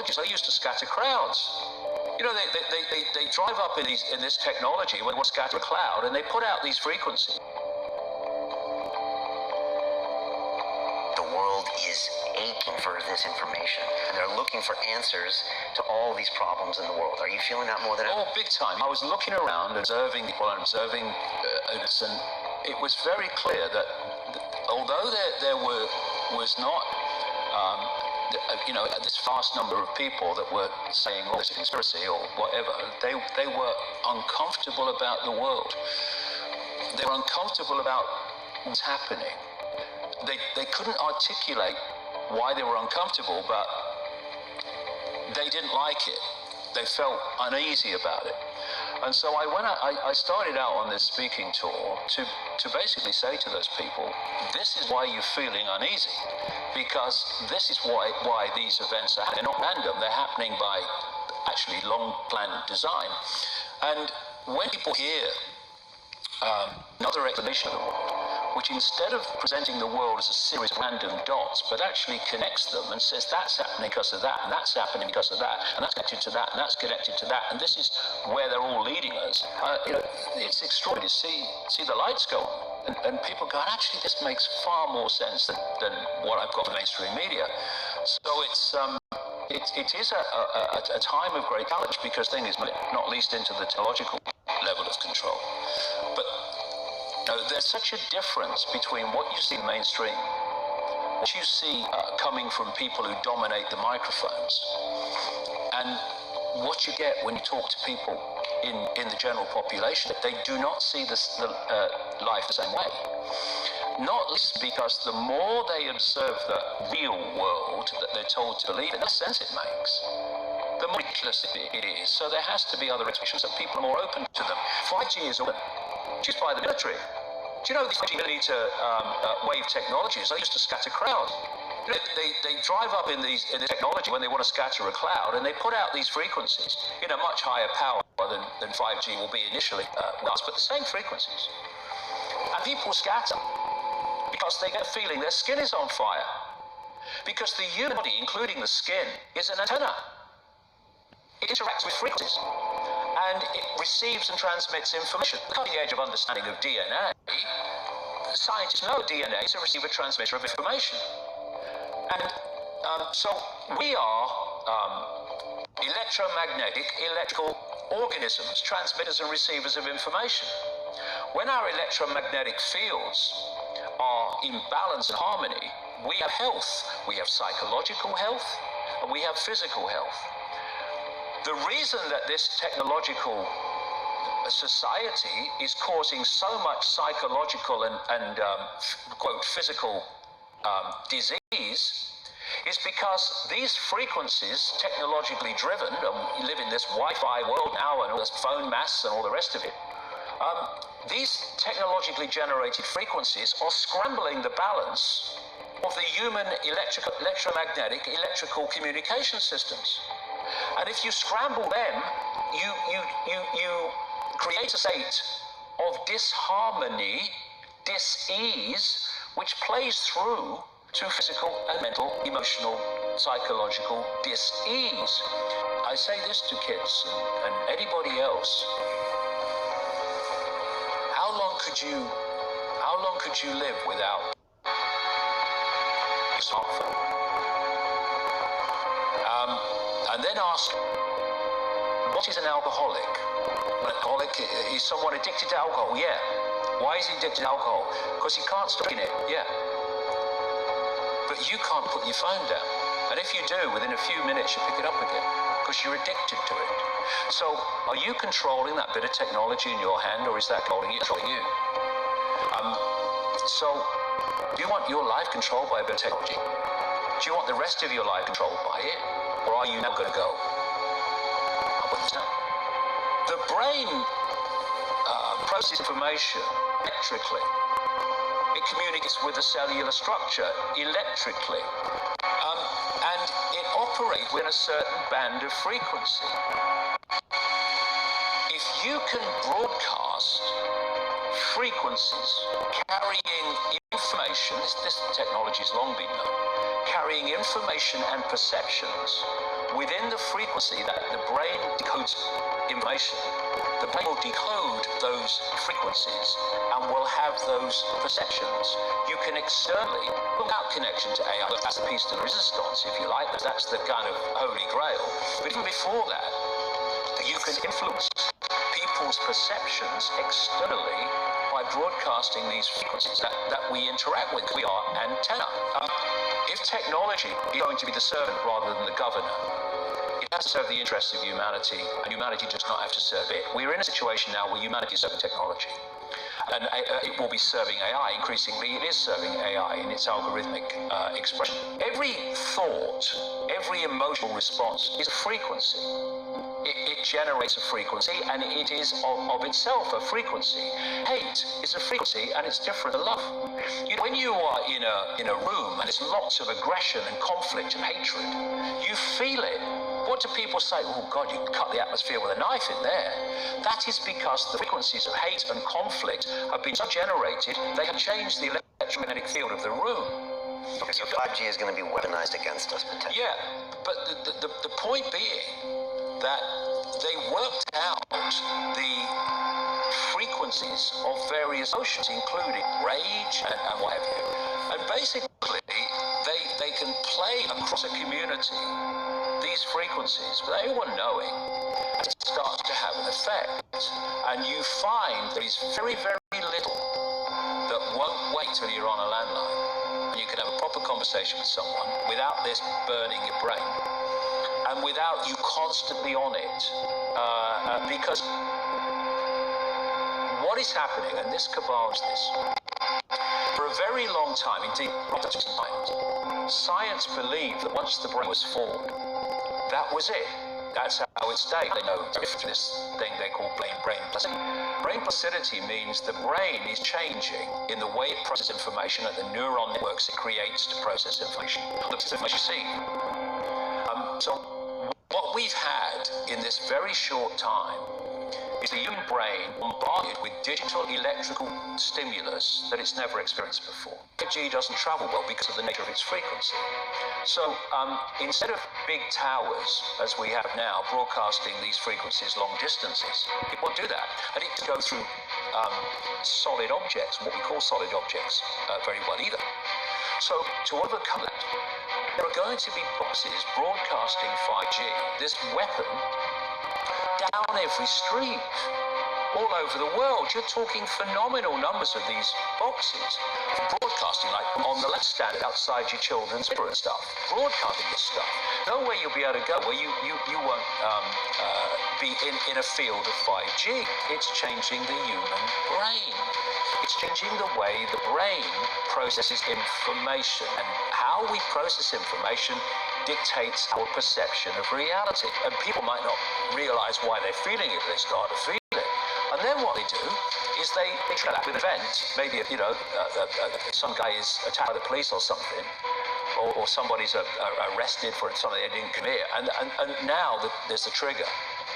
technologies, they used to scatter crowds. You know, they drive up in this technology when they scatter a cloud, and they put out these frequencies. The world is aching for this information, and they're looking for answers to all these problems in the world. Are you feeling that more than ever? Oh, big time. I was looking around, observing people, and observing and it was very clear that although there was not you know, this vast number of people that were saying, oh, it's a conspiracy or whatever, they were uncomfortable about the world. They were uncomfortable about what's happening. They couldn't articulate why they were uncomfortable, but they didn't like it. They felt uneasy about it. And so I started out on this speaking tour to basically say to those people, this is why you're feeling uneasy, because this is why these events are happening. They're not random, they're happening by actually long-planned design. And when people hear another explanation of the world, which instead of presenting the world as a series of random dots, but actually connects them and says that's happening because of that, and that's happening because of that, and that's connected to that, and that's connected to that, and this is where they're all leading us. You know, it's extraordinary to see the lights go on, and people go, actually, this makes far more sense than what I've got from mainstream media. So it is a time of great challenge, because things, not least into the technological level of control. But there's such a difference between what you see in mainstream, what you see coming from people who dominate the microphones, and what you get when you talk to people in the general population. They do not see the life the same way. Not least because the more they observe the real world that they're told to believe in, the sense it makes, the more ridiculous it is. So there has to be other explanations, and people are more open to them. 5G is used by the military. Do you know these 5G ability to wave technologies? They used to scatter crowds. They drive up in this technology when they want to scatter a cloud, and they put out these frequencies in a much higher power than 5G will be initially, but the same frequencies. And people scatter because they get a feeling their skin is on fire. Because the human body, including the skin, is an antenna. It interacts with frequencies, and it receives and transmits information. At the cutting edge of understanding of DNA, scientists know DNA is a receiver transmitter of information. And so we are electromagnetic, electrical organisms, transmitters and receivers of information. When our electromagnetic fields are in balance and harmony, we have health. We have psychological health, and we have physical health. The reason that this technological society is causing so much psychological and quote, physical disease is because these frequencies, technologically driven, we live in this Wi-Fi world now, and all this phone mass and all the rest of it, these technologically generated frequencies are scrambling the balance of the human electromagnetic electrical communication systems. And if you scramble them, you create a state of disharmony, dis-ease, which plays through to physical and mental, emotional, psychological dis-ease. I say this to kids and anybody else. How long could you live without a smartphone? And then ask, what is an alcoholic? An alcoholic is someone addicted to alcohol, yeah. Why is he addicted to alcohol? Because he can't stop drinking it, yeah. But you can't put your phone down. And if you do, within a few minutes you pick it up again, because you're addicted to it. So are you controlling that bit of technology in your hand, or is that controlling you? So do you want your life controlled by a bit of technology? Do you want the rest of your life controlled by it? Or are you now going to go? I'll put this down. The brain processes information electrically. It communicates with the cellular structure electrically. And it operates within a certain band of frequency. If you can broadcast frequencies carrying information, this technology has long been known, carrying information and perceptions within the frequency that the brain decodes information, the brain will decode those frequencies and will have those perceptions. You can externally, without connection to AI, that's the piece de resistance, if you like, that's the kind of holy grail. But even before that, you can influence people's perceptions externally by broadcasting these frequencies that we interact with. We are antenna. If technology is going to be the servant rather than the governor, it has to serve the interests of humanity, and humanity does not have to serve it. We're in a situation now where humanity is serving technology, and it will be serving AI. Increasingly, it is serving AI in its algorithmic expression. Every thought, every emotional response is a frequency. It generates a frequency, and it is of itself a frequency. Hate is a frequency, and it's different than love. You know, when you are in a room and there's lots of aggression and conflict and hatred, you feel it. What do people say? Oh God, you cut the atmosphere with a knife in there. That is because the frequencies of hate and conflict have been so generated, they have changed the electromagnetic field of the room. So 5G is going to be weaponized against us potentially. Yeah, but the point being that they worked out the frequencies of various emotions, including rage and what have you. And basically, they can play across a community these frequencies without anyone knowing, and it starts to have an effect. And you find there is very, very little that won't wait till you're on a landline. And you can have a proper conversation with someone without this burning your brain, and without you constantly on it, because what is happening, and this cabals this, for a very long time, indeed, science believed that once the brain was formed, that was it. That's how it stayed. They know this thing they call brain plasticity. Brain plasticity means the brain is changing in the way it processes information and the neuron networks it creates to process information. The information you see. So what we've had in this very short time is the human brain bombarded with digital electrical stimulus that it's never experienced before. 5G doesn't travel well because of the nature of its frequency. So instead of big towers, as we have now, broadcasting these frequencies long distances, it won't do that. And it can go through solid objects, what we call solid objects, very well either. So to overcome that, there are going to be boxes broadcasting 5G, this weapon, down every street, all over the world. You're talking phenomenal numbers of these boxes broadcasting, like on the left stand outside your children's room and stuff, broadcasting this stuff. Nowhere you'll be able to go where you won't be in a field of 5G. It's changing the human brain. It's changing the way the brain processes information, and how we process information dictates our perception of reality. And people might not realize why they're feeling it, they start to feel it. And then what they do is they try that with an event. Maybe, some guy is attacked by the police or something, or somebody's arrested for something they didn't commit. And now there's the trigger.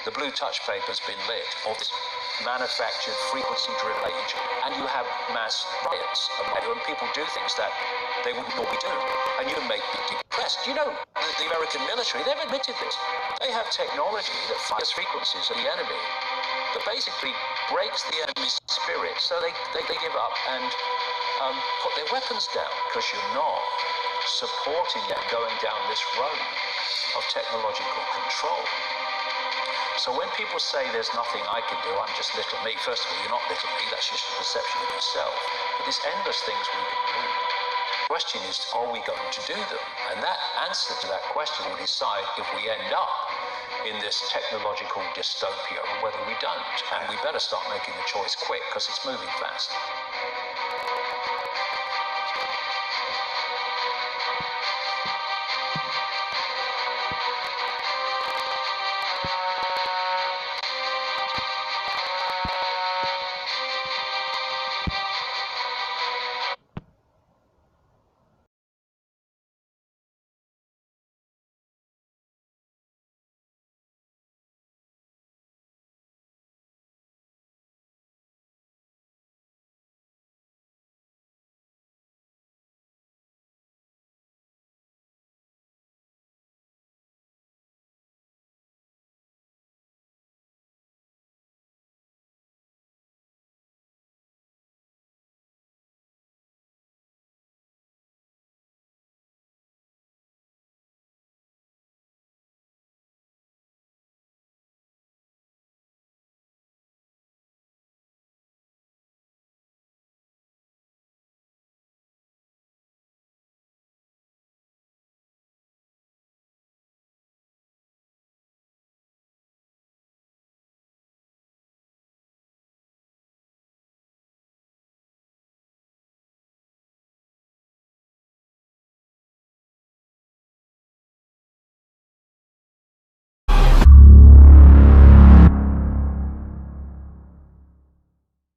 The blue touch paper's been lit, or this manufactured frequency-driven age, and you have mass riots, and people do things that they wouldn't normally do, and you make people depressed. You know, the American military, they've admitted this. They have technology that fires frequencies at the enemy, that basically breaks the enemy's spirit, so they give up and put their weapons down, because you're not supporting them going down this road of technological control. So when people say there's nothing I can do, I'm just little me, first of all, you're not little me, that's just a perception of yourself. But there's endless things we can do. The question is, are we going to do them? And that answer to that question will decide if we end up in this technological dystopia or whether we don't. And we better start making the choice quick, because it's moving fast.